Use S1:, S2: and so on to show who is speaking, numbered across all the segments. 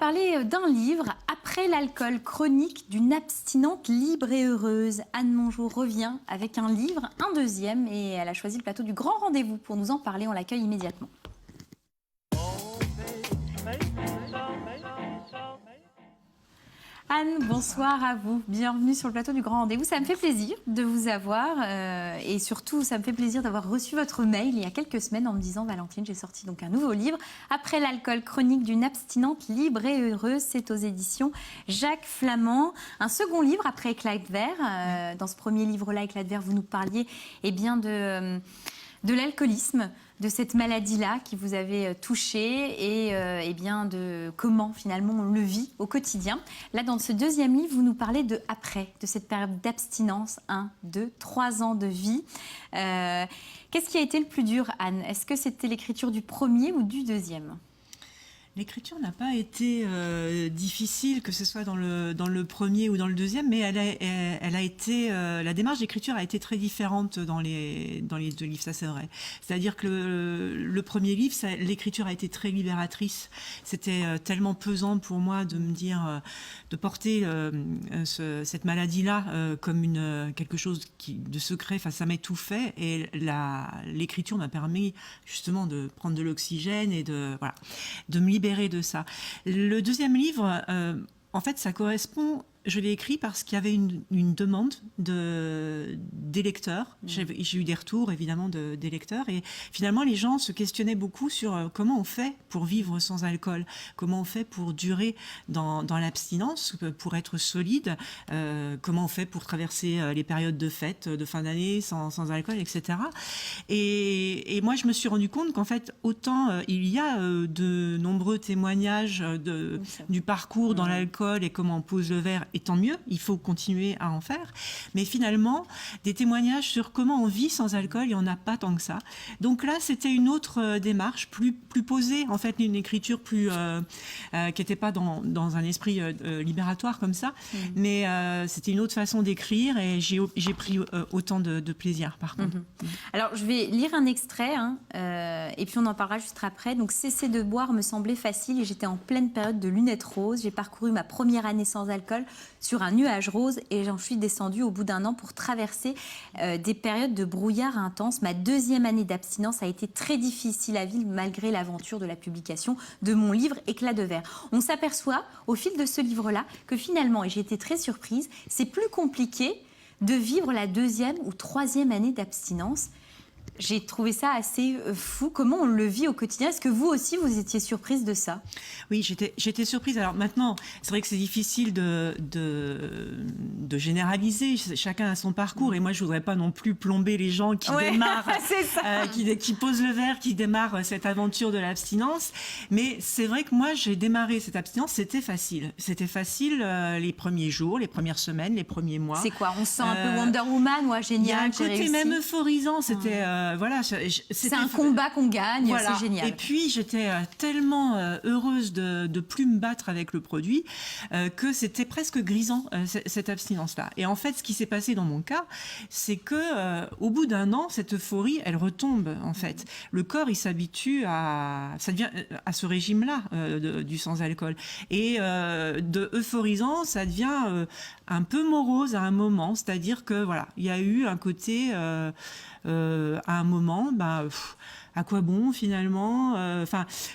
S1: parler d'un livre, Après l'alcool, chronique d'une abstinente libre et heureuse. Anne Mongeau revient avec un livre, un deuxième, et elle a choisi le plateau du Grand Rendez-vous pour nous en parler. On l'accueille immédiatement. Anne, bonsoir à vous. Bienvenue sur le plateau du Grand Rendez-vous. Ça me fait plaisir de vous avoir et surtout, ça me fait plaisir d'avoir reçu votre mail il y a quelques semaines en me disant « Valentine, j'ai sorti donc un nouveau livre. Après l'alcool, chronique d'une abstinente libre et heureuse ». C'est aux éditions Jacques Flamand. Un second livre après Éclat de verre. Dans ce premier livre-là, Éclat de verre, vous nous parliez de l'alcoolisme, de cette maladie-là qui vous avait touché et bien de comment finalement on le vit au quotidien. Là, dans ce deuxième livre, vous nous parlez de après, de cette période d'abstinence, 1, 2, 3 ans de vie. Qu'est-ce qui a été le plus dur, Anne? Est-ce que c'était l'écriture du premier ou du deuxième?
S2: L'écriture n'a pas été difficile, que ce soit dans le premier ou dans le deuxième, mais elle a été, la démarche d'écriture a été très différente dans les deux livres, ça c'est vrai. C'est-à-dire que le premier livre, l'écriture a été très libératrice. C'était tellement pesant pour moi de me dire, de porter cette maladie-là comme quelque chose de secret, enfin ça m'étouffait, et l'écriture m'a permis justement de prendre de l'oxygène et de me libérer de ça. Le deuxième livre, en fait, ça correspond. Je l'ai écrit parce qu'il y avait une demande des lecteurs. J'ai eu des retours, évidemment, des lecteurs. Et finalement, les gens se questionnaient beaucoup sur comment on fait pour vivre sans alcool, comment on fait pour durer dans l'abstinence, pour être solide, comment on fait pour traverser les périodes de fête, de fin d'année, sans alcool, etc. Et moi, je me suis rendu compte qu'en fait, autant il y a de nombreux témoignages du parcours dans l'alcool et comment on pose le verre, et tant mieux, il faut continuer à en faire. Mais finalement, des témoignages sur comment on vit sans alcool, il n'y en a pas tant que ça. Donc là, c'était une autre démarche, plus posée, en fait, une écriture qui n'était pas dans un esprit libératoire comme ça, mais c'était une autre façon d'écrire, et j'ai pris autant de plaisir, par contre.
S1: Alors, je vais lire un extrait, et puis on en parlera juste après. Donc, cesser de boire me semblait facile, et j'étais en pleine période de lunettes roses. J'ai parcouru ma première année sans alcool sur un nuage rose, et j'en suis descendue au bout d'1 an pour traverser des périodes de brouillard intense. Ma deuxième année d'abstinence a été très difficile à vivre malgré l'aventure de la publication de mon livre Éclat de verre. On s'aperçoit au fil de ce livre-là que finalement, et j'ai été très surprise, c'est plus compliqué de vivre la deuxième ou troisième année d'abstinence. J'ai trouvé ça assez fou. Comment on le vit au quotidien? Est-ce que vous aussi, vous étiez surprise de ça?
S2: Oui, j'étais surprise. Alors maintenant, c'est vrai que c'est difficile de généraliser. Chacun a son parcours. Et moi, je voudrais pas non plus plomber les gens qui démarrent, qui posent le verre, qui démarrent cette aventure de l'abstinence. Mais c'est vrai que moi, j'ai démarré cette abstinence. C'était facile. C'était facile les premiers jours, les premières semaines, les premiers mois.
S1: C'est quoi? On se sent un peu Wonder Woman, ouais, génial.
S2: Il y a un côté même euphorisant. C'était...
S1: c'est un combat qu'on gagne,
S2: voilà.
S1: C'est génial.
S2: Et puis j'étais tellement heureuse de plus me battre avec le produit que c'était presque grisant cette abstinence-là. Et en fait, ce qui s'est passé dans mon cas, c'est que au bout d'1 an, cette euphorie, elle retombe en fait. Le corps, il s'habitue à ce régime-là du sans-alcool. Et de euphorisant, ça devient un peu morose à un moment. C'est-à-dire que voilà, il y a eu un côté à un moment, à quoi bon finalement,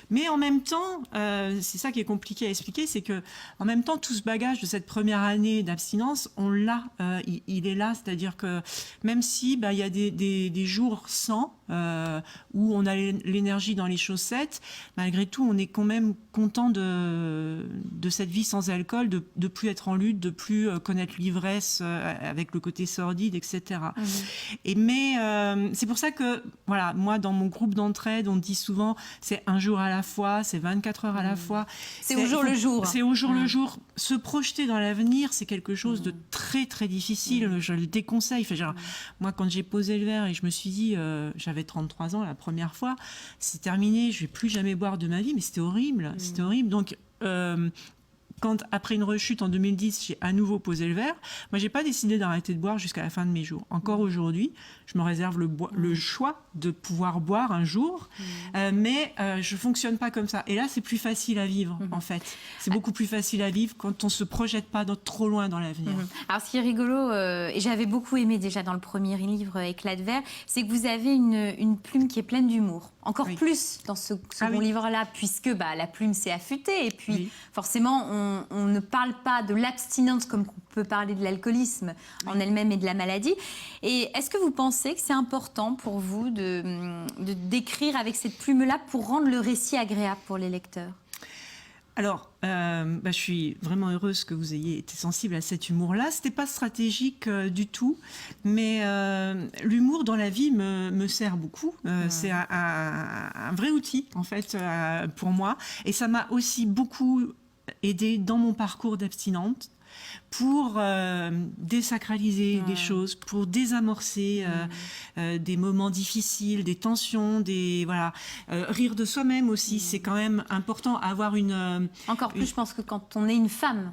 S2: mais en même temps, c'est ça qui est compliqué à expliquer, c'est que en même temps, tout ce bagage de cette première année d'abstinence, on l'a, il est là, c'est-à-dire que même si il y a des jours sans, où on a l'énergie dans les chaussettes, malgré tout, on est quand même content de cette vie sans alcool, de plus être en lutte, de plus connaître l'ivresse avec le côté sordide, etc. Mais c'est pour ça que, voilà, moi, dans mon groupe d'entraide, on dit souvent, c'est un jour à la fois, c'est 24 heures à la fois.
S1: C'est au jour le jour.
S2: C'est au jour le jour. Se projeter dans l'avenir, c'est quelque chose de très, très difficile. Je le déconseille. Moi, quand j'ai posé le verre et je me suis dit, j'avais 33 ans la première fois, c'est terminé, je vais plus jamais boire de ma vie, mais c'était horrible. C'était horrible. Donc, quand, après une rechute en 2010, j'ai à nouveau posé le verre, moi, j'ai pas décidé d'arrêter de boire jusqu'à la fin de mes jours. Encore aujourd'hui, je me réserve le choix de pouvoir boire un jour, mais je fonctionne pas comme ça. Et là, c'est plus facile à vivre, en fait. C'est beaucoup plus facile à vivre quand on se projette pas trop loin dans l'avenir.
S1: Alors, ce qui est rigolo, et j'avais beaucoup aimé déjà dans le premier livre, Éclat de verre, c'est que vous avez une plume qui est pleine d'humour. Encore plus dans ce second livre-là, puisque la plume s'est affûtée. Et puis, forcément, on ne parle pas de l'abstinence comme on peut parler de l'alcoolisme en elle-même et de la maladie. Et est-ce que vous pensez que c'est important pour vous de d'écrire avec cette plume-là pour rendre le récit agréable pour les lecteurs ?
S2: Alors, je suis vraiment heureuse que vous ayez été sensible à cet humour-là. C'était pas stratégique du tout, mais l'humour dans la vie me sert beaucoup. C'est un vrai outil, en fait, pour moi. Et ça m'a aussi beaucoup aidé dans mon parcours d'abstinente pour désacraliser des choses, pour désamorcer des moments difficiles, des tensions, rire de soi-même aussi. C'est quand même important, avoir
S1: Encore plus, je pense que quand on est une femme,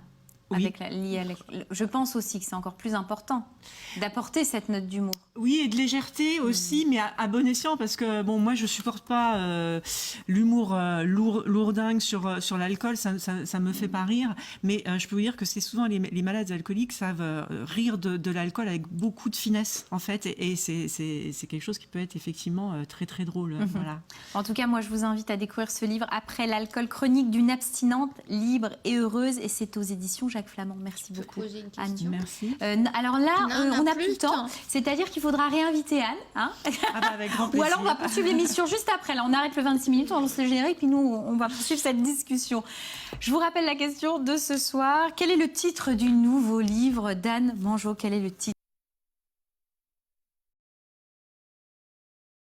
S1: je pense aussi que c'est encore plus important d'apporter cette note d'humour.
S2: Oui, et de légèreté aussi, mais à bon escient, parce que moi je supporte pas l'humour lourdingue sur l'alcool, ça me fait pas rire, mais je peux vous dire que c'est souvent les malades alcooliques savent rire de l'alcool avec beaucoup de finesse, en fait, et c'est quelque chose qui peut être effectivement très très drôle. Voilà.
S1: En tout cas, moi je vous invite à découvrir ce livre, Après l'alcool, chronique d'une abstinente libre et heureuse, et c'est aux éditions Jacques Flamand. Merci beaucoup, Anne.
S2: Merci.
S1: Alors là, on n'a plus le temps. C'est-à-dire qu'il faudra réinviter Anne. Hein,
S2: avec grand plaisir.
S1: Ou alors on va poursuivre l'émission juste après. Là, on arrête le 26 minutes, on lance le générique, puis nous, on va poursuivre cette discussion. Je vous rappelle la question de ce soir. Quel est le titre du nouveau livre d'Anne Mangeot ? Quel est le titre ?